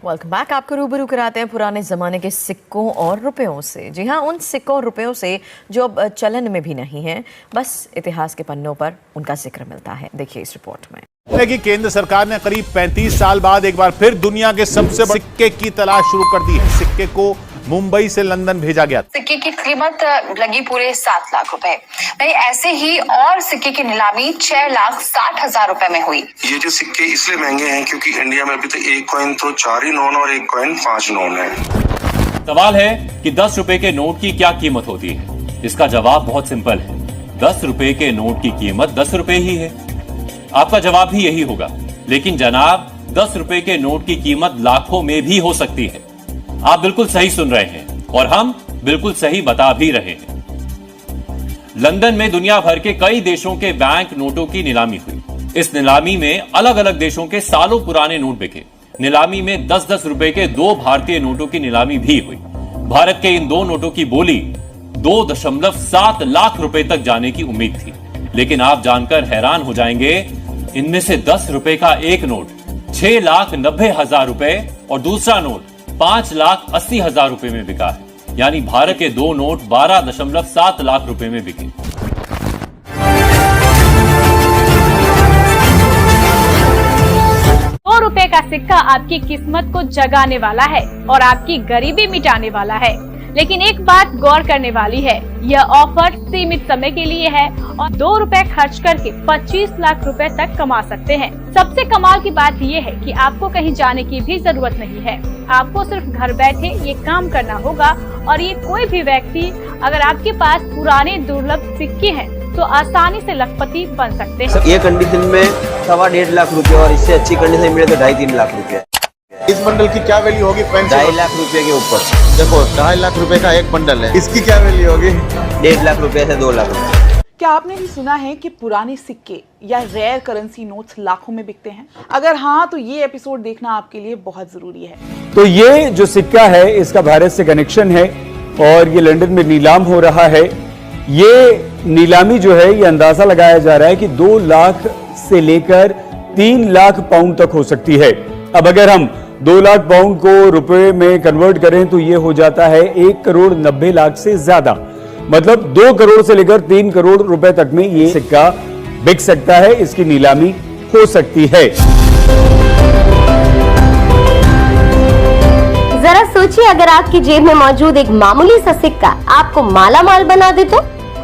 Welcome back. आपको रूबरू कराते हैं पुराने ज़माने के सिक्कों और रुपयों से। जी हाँ, उन सिक्कों और रुपयों से जो अब चलन में भी नहीं है, बस इतिहास के पन्नों पर उनका जिक्र मिलता है। देखिए इस रिपोर्ट में कि केंद्र सरकार ने करीब 35 साल बाद एक बार फिर दुनिया के सबसे बड़े सिक्के की तलाश शुरू कर दी है। सिक्के को मुंबई से लंदन भेजा गया। सिक्के की कीमत लगी पूरे 7 लाख रुपए। वही ऐसे ही और सिक्के की नीलामी 6,60,000 रुपए में हुई। ये जो सिक्के इसलिए महंगे हैं क्योंकि इंडिया में अभी तक एक कॉइन तो 4 ही नोन और एक कॉइन 5 नोन है। सवाल है कि 10 रुपए के नोट की क्या कीमत होती है? इसका जवाब बहुत सिंपल है। 10 रुपए के नोट की कीमत 10 रुपए ही है। आपका जवाब भी यही होगा। लेकिन जनाब, 10 रुपए के नोट की कीमत लाखों में भी हो सकती है। आप बिल्कुल सही सुन रहे हैं और हम बिल्कुल सही बता भी रहे हैं। लंदन में दुनिया भर के कई देशों के बैंक नोटों की नीलामी हुई। इस नीलामी में अलग अलग देशों के सालों पुराने नोट बिके। नीलामी में 10-10 रुपए के 2 भारतीय नोटों की नीलामी भी हुई। भारत के इन 2 नोटों की बोली 2.7 लाख रुपए तक जाने की उम्मीद थी। लेकिन आप जानकर हैरान हो जाएंगे, इनमें से 10 रुपए का एक नोट 6,90,000 रुपए और दूसरा नोट 5,80,000 रुपए में बिका है। यानी भारत के 2 नोट 12.7 लाख रुपए में बिके। ₹2 का सिक्का आपकी किस्मत को जगाने वाला है और आपकी गरीबी मिटाने वाला है। लेकिन एक बात गौर करने वाली है, यह ऑफर सीमित समय के लिए है और ₹2 खर्च करके 25 लाख रुपए तक कमा सकते हैं। सबसे कमाल की बात यह है कि आपको कहीं जाने की भी जरूरत नहीं है। आपको सिर्फ घर बैठे ये काम करना होगा और ये कोई भी व्यक्ति, अगर आपके पास पुराने दुर्लभ सिक्के हैं तो आसानी से लखपति बन सकते हैं। ये कंडीशन में 1.5 लाख रुपए और इससे अच्छी कंडीशन मिले तो 2.5-3 लाख रुपए। इस बंडल की क्या वैल्यू होगी? 2.5 लाख रुपए के ऊपर। देखो 2.5 लाख रुपए का एक बंडल है, इसकी क्या वैल्यू होगी? 1.5 लाख रुपए से 2 लाख रुपए। क्या आपने भी सुना है कि पुराने सिक्के या रेयर करेंसी नोट्स लाखों में बिकते हैं? अगर हाँ, तो ये एपिसोड देखना आपके लिए बहुत जरूरी है। तो ये जो सिक्का है, इसका भारत से कनेक्शन है और ये लंदन में नीलाम हो रहा है। ये नीलामी जो है, ये अंदाजा लगाया जा रहा है कि 2 लाख से लेकर 3 लाख पाउंड तक हो सकती है। अब अगर हम 2 लाख पाउंड को रुपए में कन्वर्ट करें तो ये हो जाता है 1,90,00,000 से ज्यादा। मतलब 2 करोड़ से लेकर 3 करोड़ रुपए तक में ये सिक्का बिक सकता है। इसकी नीलामी हो सकती है। जरा सोचिए, अगर आपकी जेब में मौजूद एक मामूली सा सिक्का आपको माला माल बना दे तो?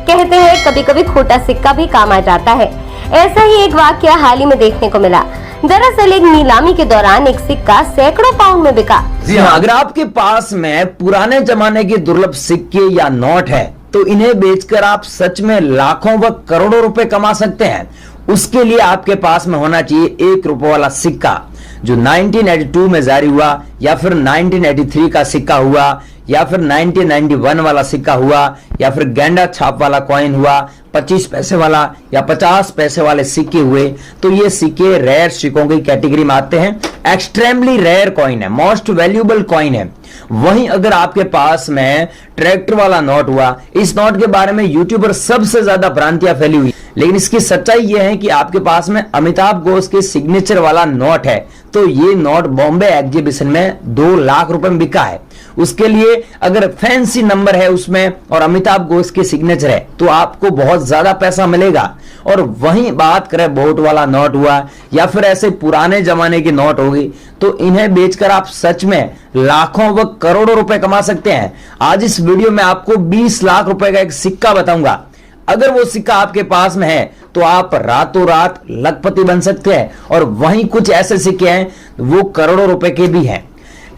कहते हैं कभी कभी खोटा सिक्का भी काम आ जाता है। ऐसा ही एक वाकया हाल ही में देखने को मिला। दरअसल एक नीलामी के दौरान एक सिक्का सैकड़ों पाउंड में बिका। जी हाँ, अगर आपके पास में पुराने जमाने के दुर्लभ सिक्के या नोट है तो इन्हें बेचकर आप सच में लाखों व करोड़ों रुपए कमा सकते हैं। उसके लिए आपके पास में होना चाहिए ₹1 वाला सिक्का जो 1982 में जारी हुआ, या फिर 1983 का सिक्का हुआ, या फिर 1991 वाला सिक्का हुआ, या फिर गेंडा छाप वाला कॉइन हुआ, 25 पैसे वाला या 50 पैसे वाले सिक्के हुए। तो ये सिक्के रेयर सिक्कों की कैटेगरी में आते हैं। एक्सट्रीमली रेयर कॉइन है, मोस्ट वैल्यूएबल कॉइन है। वहीं अगर आपके पास में ट्रैक्टर वाला नोट हुआ, इस नोट के बारे में यूट्यूबर सबसे ज्यादा भ्रांतियां फैली हुई, लेकिन इसकी सच्चाई यह है कि आपके पास में अमिताभ घोष के सिग्नेचर वाला नोट है। तो ये नोट बॉम्बे एग्जीबिशन में 2 लाख रुपए में बिका है। उसके लिए अगर फैंसी नंबर है उसमें और अमिताभ घोष के सिग्नेचर है तो आपको बहुत ज्यादा पैसा मिलेगा। और वहीं बात करें बोट वाला नोट हुआ या फिर ऐसे पुराने जमाने की नोट होगी, तो इन्हें बेचकर आप सच में लाखों व करोड़ों रुपए कमा सकते हैं। आज इस वीडियो में आपको 20 लाख रुपए का एक सिक्का बताऊंगा। अगर वो सिक्का आपके पास में है तो आप रातों रात लखपति बन सकते हैं। और वहीं कुछ ऐसे सिक्के हैं वो करोड़ों रुपए के भी हैं।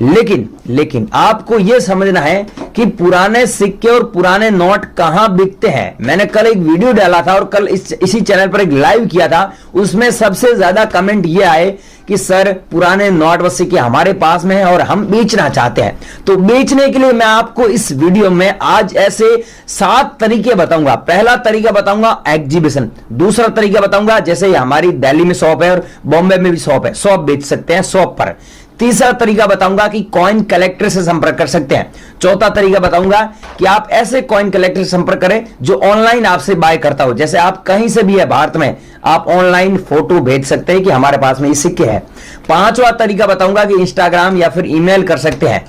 लेकिन आपको यह समझना है कि पुराने सिक्के और पुराने नोट कहां बिकते हैं। मैंने कल एक वीडियो डाला था और कल इसी चैनल पर एक लाइव किया था। उसमें सबसे ज्यादा कमेंट ये आए कि सर पुराने नोट व सिक्के हमारे पास में है और हम बेचना चाहते हैं। तो बेचने के लिए मैं आपको इस वीडियो में आज ऐसे 7 तरीके बताऊंगा। पहला तरीका बताऊंगा एग्जीबिशन। दूसरा तरीका बताऊंगा जैसे हमारी दिल्ली में शॉप है और बॉम्बे में भी शॉप है, शॉप बेच सकते हैं शॉप पर। तीसरा तरीका बताऊंगा कि कॉइन कलेक्टर से संपर्क कर सकते हैं। चौथा तरीका बताऊंगा कि आप ऐसे कॉइन कलेक्टर से संपर्क करें जो ऑनलाइन आपसे बाय करता हो। जैसे आप कहीं से भी है भारत में, आप ऑनलाइन फोटो भेज सकते हैं कि हमारे पास में ये सिक्के हैं। पांचवा तरीका बताऊंगा कि इंस्टाग्राम या फिर ईमेल कर सकते हैं।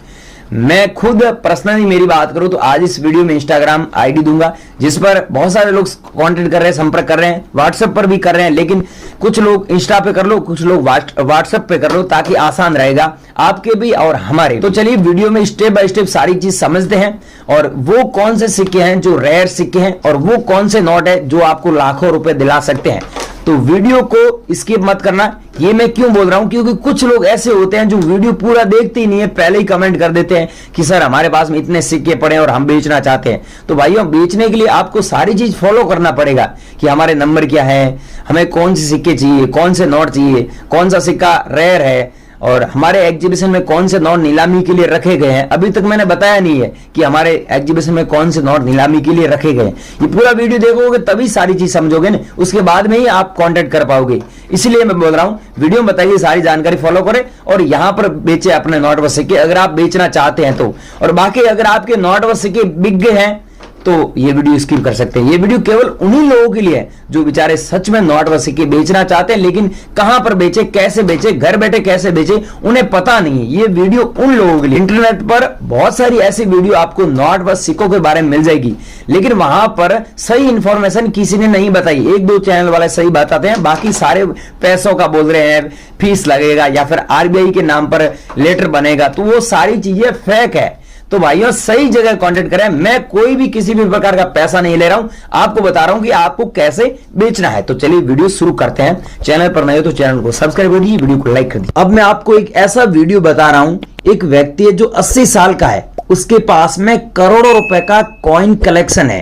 मैं खुद पर्सनली मेरी बात करूं तो आज इस वीडियो में इंस्टाग्राम आईडी दूंगा, जिस पर बहुत सारे लोग कांटेक्ट कर रहे हैं, संपर्क कर रहे हैं, व्हाट्सएप पर भी कर रहे हैं, लेकिन कुछ लोग इंस्टा पे कर लो, कुछ लोग व्हाट्सएप पे कर लो, ताकि आसान रहेगा आपके भी और हमारे। तो चलिए वीडियो में स्टेप बाय स्टेप सारी चीज समझते हैं, और वो कौन से सिक्के हैं जो रेयर सिक्के हैं, और वो कौन से नोट है जो आपको लाखों रुपए दिला सकते हैं। तो वीडियो को स्किप मत करना। ये मैं क्यों बोल रहा हूं, क्योंकि कुछ लोग ऐसे होते हैं जो वीडियो पूरा देखते ही नहीं है, पहले ही कमेंट कर देते हैं कि सर हमारे पास में इतने सिक्के पड़े हैं और हम बेचना चाहते हैं। तो भाइयों, बेचने के लिए आपको सारी चीज फॉलो करना पड़ेगा कि हमारे नंबर क्या है, हमें कौन से सिक्के चाहिए, कौन से नोट चाहिए, कौन सा सिक्का रेयर है, और हमारे एग्जीबिशन में कौन से नोट नीलामी के लिए रखे गए हैं। अभी तक मैंने बताया नहीं है कि हमारे एग्जीबिशन में कौन से नोट नीलामी के लिए रखे गए हैं। ये पूरा वीडियो देखोगे तभी सारी चीज समझोगे ना, उसके बाद में ही आप कांटेक्ट कर पाओगे। इसलिए मैं बोल रहा हूं वीडियो में बताइए, सारी जानकारी फॉलो करें और यहां पर बेचे अपने नोट व सिक्के, अगर आप बेचना चाहते हैं तो। और बाकी अगर आपके नोट व सिक्के बिक गए हैं तो ये वीडियो स्किप कर सकते हैं। ये वीडियो केवल उन्हीं लोगों के लिए है जो बेचारे सच में नोट व सिक्के बेचना चाहते हैं, लेकिन कहां पर बेचे, कैसे बेचे, घर बैठे कैसे बेचे, उन्हें पता नहीं है। ये वीडियो उन लोगों के लिए। इंटरनेट पर बहुत सारी ऐसी वीडियो आपको नोट व सिक्कों के बारे में मिल जाएगी, लेकिन वहां पर सही इंफॉर्मेशन किसी ने नहीं बताई। एक दो चैनल वाले सही बताते हैं, बाकी सारे पैसों का बोल रहे हैं, फीस लगेगा या फिर आरबीआई के नाम पर लेटर बनेगा, तो वो सारी चीजें फेक है। तो भाइयों, सही जगह कांटेक्ट करें। मैं कोई भी किसी भी प्रकार का पैसा नहीं ले रहा हूं, आपको बता रहा हूं कि आपको कैसे बेचना है। तो चलिए वीडियो शुरू करते हैं। चैनल पर नए हो तो चैनल को सब्सक्राइब कर दीजिए, वीडियो को लाइक कर दीजिए। अब मैं आपको एक ऐसा वीडियो बता रहा हूं, एक व्यक्ति है जो 80 साल का है, उसके पास में करोड़ों रुपए का कॉइन कलेक्शन है।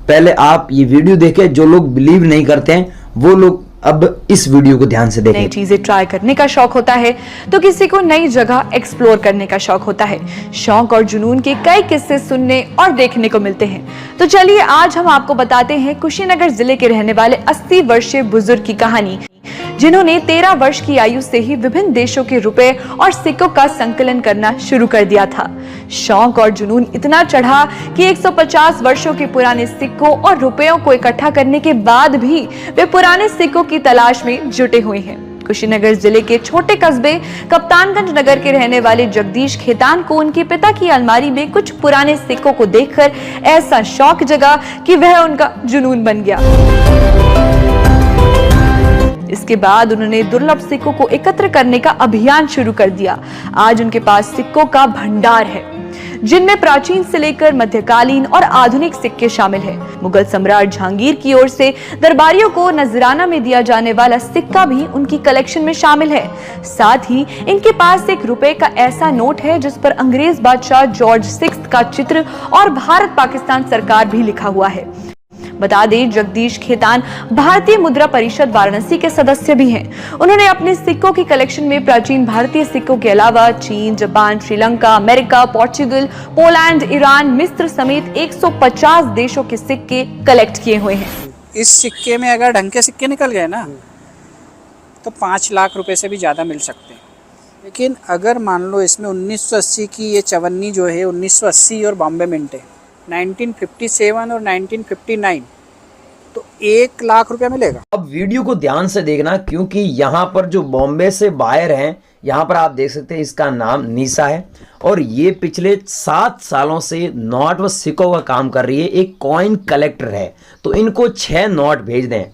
पहले आप ये वीडियो देखें, जो लोग बिलीव नहीं करते हैं वो लोग अब इस वीडियो को ध्यान से देखें। नई चीजें ट्राई करने का शौक होता है तो किसी को नई जगह एक्सप्लोर करने का शौक होता है। शौक और जुनून के कई किस्से सुनने और देखने को मिलते हैं। तो चलिए आज हम आपको बताते हैं कुशीनगर जिले के रहने वाले 80 वर्षीय बुजुर्ग की कहानी, जिन्होंने 13 वर्ष की आयु से ही विभिन्न देशों के रुपए और सिक्कों का संकलन करना शुरू कर दिया था। शौक और जुनून इतना चढ़ा कि 150 वर्षों के पुराने सिक्कों और रुपयों को इकट्ठा करने के बाद भी वे पुराने सिक्कों की तलाश में जुटे हुए हैं। कुशीनगर जिले के छोटे कस्बे कप्तानगंज नगर के रहने वाले जगदीश खेतान को उनके पिता की अलमारी में कुछ पुराने सिक्कों को देखकर ऐसा शौक जगा कि वह उनका जुनून बन गया। इसके बाद उन्होंने दुर्लभ सिक्कों को एकत्र करने का अभियान शुरू कर दिया। आज उनके पास सिक्कों का भंडार है, जिनमें प्राचीन से लेकर मध्यकालीन और आधुनिक सिक्के शामिल हैं। मुगल सम्राट जहांगीर की ओर से दरबारियों को नजराना में दिया जाने वाला सिक्का भी उनकी कलेक्शन में शामिल है। साथ ही इनके पास एक रुपए का ऐसा नोट है जिस पर अंग्रेज बादशाह जॉर्ज 6 का चित्र और भारत पाकिस्तान सरकार भी लिखा हुआ है। बता दें, जगदीश खेतान भारतीय मुद्रा परिषद वाराणसी के सदस्य भी हैं। उन्होंने अपने सिक्कों की कलेक्शन में प्राचीन भारतीय सिक्कों के अलावा चीन, Japan, Sri Lanka, America, Portugal, Poland, Iran, मिस्र समेत 150 देशों के सिक्के कलेक्ट किए हुए हैं। इस सिक्के में अगर ढंग के सिक्के निकल गए ना तो 5 लाख रुपए से भी ज़्यादा मिल सकते हैं। लेकिन अगर मान लो इसमें 1980 की ये चवन्नी जो है 1980 और बॉम्बे मिंट है 1957 और 1959, तो 1 लाख रुपया मिलेगा। अब वीडियो को ध्यान से देखना, क्योंकि यहाँ पर जो बॉम्बे से बायर हैं, यहाँ पर आप देख सकते हैं इसका नाम निशा है और ये पिछले 7 सालों से नोट व सिक्कों का काम कर रही है। एक कॉइन कलेक्टर है, तो इनको 6 नोट भेज दें।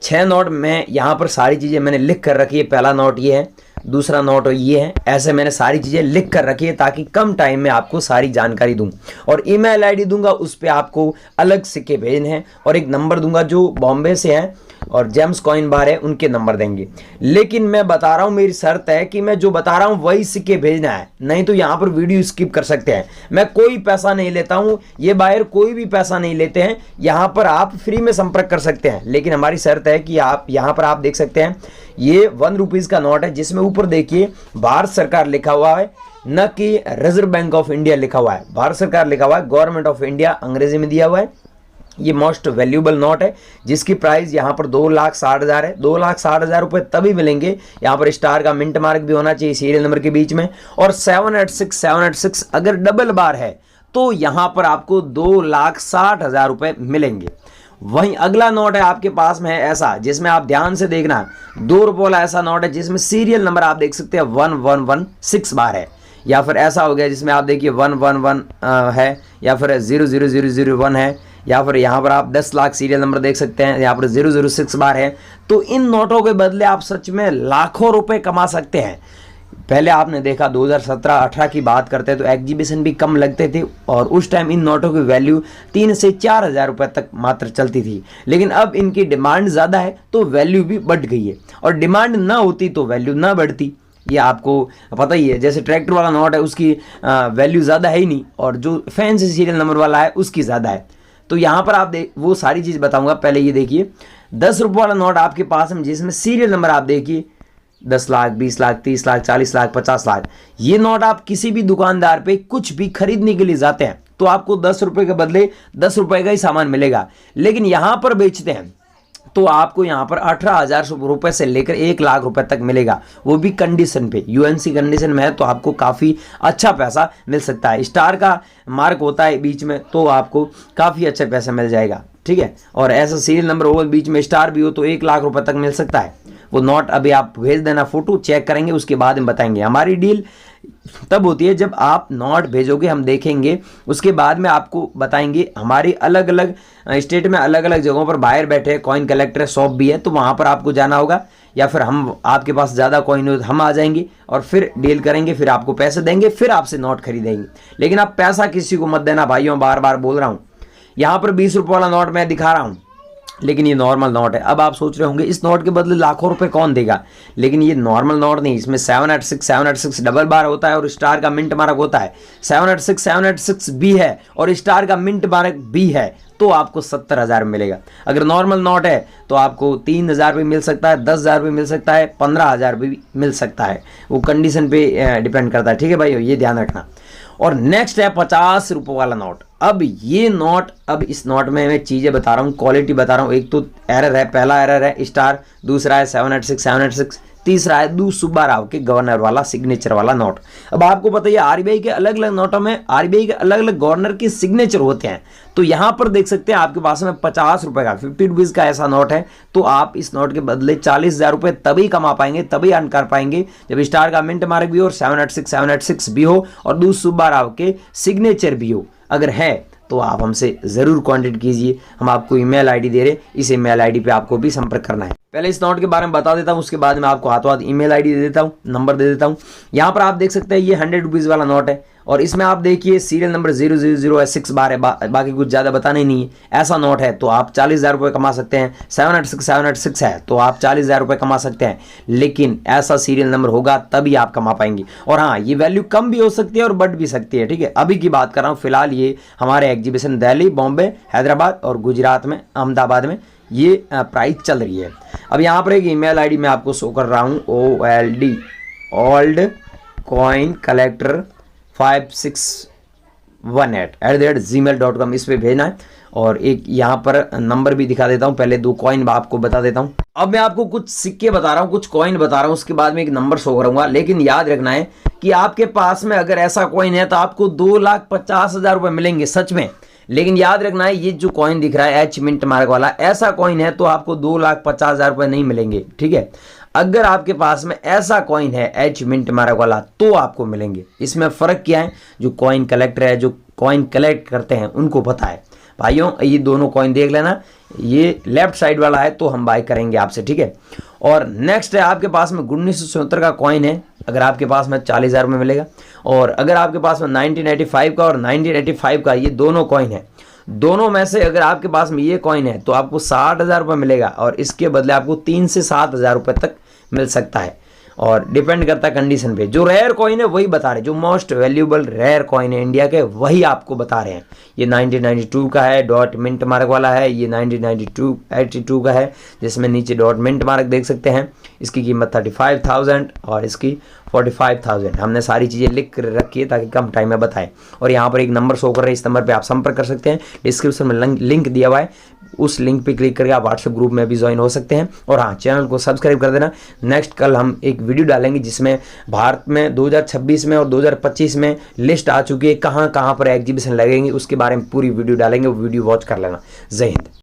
6 नोट में यहाँ पर सारी चीज़ें मैंने लिख कर रखी है। पहला नोट ये है, दूसरा नोट ये है। ऐसे मैंने सारी चीज़ें लिख कर रखी है ताकि कम टाइम में आपको सारी जानकारी दूं। और ईमेल आईडी दूंगा, उस पर आपको अलग सिक्के भेजने हैं, और एक नंबर दूंगा जो बॉम्बे से है और जेम्स कॉइन बार है, उनके नंबर देंगे। लेकिन मैं बता रहा हूँ, मेरी शर्त है कि मैं जो बता रहा हूँ वही सिक्के भेजना है, नहीं तो यहाँ पर वीडियो स्किप कर सकते हैं। मैं कोई पैसा नहीं लेता हूँ, ये बायर कोई भी पैसा नहीं लेते हैं। यहाँ पर आप फ्री में संपर्क कर सकते हैं, लेकिन हमारी शर्त है कि आप यहाँ पर आप देख सकते हैं ये 1 रुपीज़ का नोट है, जिसमें ऊपर देखिए भारत सरकार लिखा हुआ है, न कि रिजर्व बैंक ऑफ इंडिया लिखा हुआ है। भारत सरकार लिखा हुआ है, गवर्नमेंट ऑफ इंडिया अंग्रेजी में दिया हुआ है। ये मोस्ट वैल्यूएबल नोट है जिसकी प्राइस यहाँ पर 2,60,000 है। 2,60,000 रुपये तभी मिलेंगे, यहाँ पर स्टार का मिंट मार्क भी होना चाहिए सीरियल नंबर के बीच में, और 786 अगर डबल बार है तो यहाँ पर आपको 2,60,000 रुपये मिलेंगे। वहीं अगला नोट है आपके पास में है ऐसा, जिसमें आप ध्यान से देखना, 2 रुपये वाला ऐसा नोट है जिसमें सीरियल नंबर आप देख सकते हैं 1116 बार है, या फिर ऐसा हो गया जिसमें आप देखिए 111 है, या फिर 00001 है, या फिर यहाँ पर आप 10 लाख सीरियल नंबर देख सकते हैं, यहाँ पर 006 बार है। तो इन नोटों के बदले आप सच में लाखों रुपए कमा सकते हैं। पहले आपने देखा 2017-18 की बात करते हैं तो एग्जीबिशन भी कम लगते थे, और उस टाइम इन नोटों की वैल्यू 3 से 4 हज़ार रुपये तक मात्र चलती थी। लेकिन अब इनकी डिमांड ज़्यादा है तो वैल्यू भी बढ़ गई है, और डिमांड ना होती तो वैल्यू ना बढ़ती, ये आपको पता ही है। जैसे ट्रैक्टर वाला नोट है उसकी वैल्यू ज़्यादा है ही नहीं, और जो फैंसी सीरियल नंबर वाला है उसकी ज़्यादा है। तो यहाँ पर आप वो सारी चीज़ बताऊँगा। पहले ये देखिए 10 रुपये वाला नोट आपके पास में, जिसमें सीरियल नंबर आप देखिए 10 लाख, 20 लाख, 30 लाख, 40 लाख, 50 लाख। ये नोट आप किसी भी दुकानदार पे कुछ भी खरीदने के लिए जाते हैं तो आपको 10 रुपये के बदले 10 रुपये का ही सामान मिलेगा, लेकिन यहाँ पर बेचते हैं तो आपको यहाँ पर 18,000 रुपये से लेकर 1 लाख रुपए तक मिलेगा, वो भी कंडीशन पे। यूएनसी कंडीशन में है तो आपको काफ़ी अच्छा पैसा मिल सकता है। स्टार का मार्क होता है बीच में तो आपको काफ़ी अच्छे पैसे मिल जाएगा, ठीक है। और ऐसा सीरियल नंबर हो बीच में स्टार भी हो तो 1 लाख रुपए तक मिल सकता है। वो नोट अभी आप भेज देना, फोटो चेक करेंगे उसके बाद हम बताएंगे। हमारी डील तब होती है जब आप नोट भेजोगे, हम देखेंगे, उसके बाद में आपको बताएंगे। हमारी अलग अलग स्टेट में अलग अलग जगहों पर बाहर बैठे कॉइन कलेक्टर शॉप भी है, तो वहाँ पर आपको जाना होगा, या फिर हम आपके पास ज़्यादा कॉइन हो हम आ जाएंगे और फिर डील करेंगे, फिर आपको पैसे देंगे, फिर आपसे नोट खरीदेंगे। लेकिन आप पैसा किसी को मत देना भाइयों, बार बार बोल रहा हूँ। यहाँ पर 20 रुपये वाला नोट मैं दिखा रहा हूँ, लेकिन ये नॉर्मल नोट है। अब आप सोच रहे होंगे इस नोट के बदले लाखों रुपए कौन देगा, लेकिन ये नॉर्मल नोट नहीं, इसमें 786 डबल बार होता है और स्टार का मिंट मार्क होता है। 786 भी है और स्टार का मिंट मार्क भी है, तो आपको 70,000 मिलेगा। अगर नॉर्मल नोट है तो आपको 3,000 भी मिल सकता है, 10,000 भी मिल सकता है, 15,000 भी मिल सकता है, वो कंडीशन पे डिपेंड करता है, ठीक है भाई, ये ध्यान रखना। और नेक्स्ट है 50 रुपये वाला नोट। अब ये नोट, अब इस नोट में मैं चीज़ें बता रहा हूँ, क्वालिटी बता रहा हूँ। एक तो एरर है, पहला एरर है स्टार, दूसरा है 786, तीसरा है दू सुब्बा राव के गवर्नर वाला सिग्नेचर वाला नोट। अब आपको पता है आरबीआई के अलग अलग नोटों में आरबीआई के अलग अलग गवर्नर के सिग्नेचर होते हैं। तो यहाँ पर देख सकते हैं आपके पास में 50 रुपये का 50 रुपीज़ का ऐसा नोट है, तो आप इस नोट के बदले 40,000 रुपये तभी कमा पाएंगे, तभी अर्न कर पाएंगे जब स्टार का मिंट मार्क भी हो और 786 भी हो और दू सुब्बा राव के सिग्नेचर भी हो। अगर है तो आप हमसे ज़रूर कांटेक्ट कीजिए, हम आपको ईमेल आईडी दे रहे, इस ईमेल आईडी पे आपको भी संपर्क करना है। पहले इस नोट के बारे में बता देता हूँ, उसके बाद मैं आपको हाथों हाथ ईमेल आईडी दे देता हूँ, नंबर दे देता हूँ। यहाँ पर आप देख सकते हैं ये 100 रुपीज़ वाला नोट है और इसमें आप देखिए सीरियल नंबर 00006 बार है, बाकी कुछ ज़्यादा बताना ही नहीं है। ऐसा नोट है तो आप 40,000 रुपये कमा सकते हैं। 786 है तो आप 40,000 रुपये कमा सकते हैं, लेकिन ऐसा सीरियल नंबर होगा तभी आप कमा पाएंगे। और हाँ, ये वैल्यू कम भी हो सकती है और बढ़ भी सकती है, ठीक है। अभी की बात कर रहा हूँ, फिलहाल ये हमारे एग्जीबिशन दिल्ली, बॉम्बे, हैदराबाद और गुजरात में, अहमदाबाद में ये प्राइस चल रही है। अब यहाँ पर एक ईमेल आईडी मैं आपको शो कर रहा हूँ, OLD old coin collector 5618@gmail.com, इस पे भेजना है। और एक यहाँ पर नंबर भी दिखा देता हूँ, पहले 2 कॉइन आपको बता देता हूँ। अब मैं आपको कुछ सिक्के बता रहा हूँ, कुछ कॉइन बता रहा हूँ, उसके बाद में एक नंबर शो करूँगा। लेकिन याद रखना है कि आपके पास में अगर ऐसा कॉइन है तो आपको 2,50,000 रुपये मिलेंगे सच में। लेकिन याद रखना है ये जो कॉइन दिख रहा है एच मिंट मार्क वाला, ऐसा कॉइन है तो आपको 2,50,000 रुपये नहीं मिलेंगे, ठीक है। अगर आपके पास में ऐसा कॉइन है एच मिंट मार्क वाला तो आपको मिलेंगे। इसमें फ़र्क क्या है, जो कॉइन कलेक्टर है, जो कॉइन कलेक्ट करते हैं उनको पता है। भाइयों ये दोनों कॉइन देख लेना, ये लेफ्ट साइड वाला है तो हम बाय करेंगे आपसे, ठीक है। और नेक्स्ट है आपके पास में 1977 का कॉइन है, अगर आपके पास में 40,000 में मिलेगा। और अगर आपके पास में 1985 का और 1985 का, ये दोनों कॉइन है, दोनों में से अगर आपके पास में ये कॉइन है तो आपको 60,000 रुपये मिलेगा और इसके बदले आपको 3 से 7,000 रुपये तक मिल सकता है। और डिपेंड करता है कंडीशन पे। जो रेयर कॉइन है वही बता रहे, जो मोस्ट वैल्यूएबल रेयर कॉइन है इंडिया के वही आपको बता रहे हैं। ये 1992 का है, डॉट मिंट मार्क वाला है। ये 1982 का है जिसमें नीचे डॉट मिंट मार्क देख सकते हैं। इसकी कीमत 35,000 और इसकी 45,000। हमने सारी चीज़ें लिख रखी है ताकि कम टाइम में बताएं। और यहाँ पर एक नंबर शो कर रहा है, इस नंबर पे आप संपर्क कर सकते हैं। डिस्क्रिप्शन में लिंक दिया हुआ है, उस लिंक पे क्लिक करके आप व्हाट्सएप ग्रुप में भी ज्वाइन हो सकते हैं। और हाँ, चैनल को सब्सक्राइब कर देना। नेक्स्ट कल हम एक वीडियो डालेंगे जिसमें भारत में 2026 में और 2025 में लिस्ट आ चुकी है, कहाँ कहाँ पर एग्जीबिशन लगेंगे उसके बारे में पूरी वीडियो डालेंगे। वो वीडियो वॉच कर लेना। जय हिंद।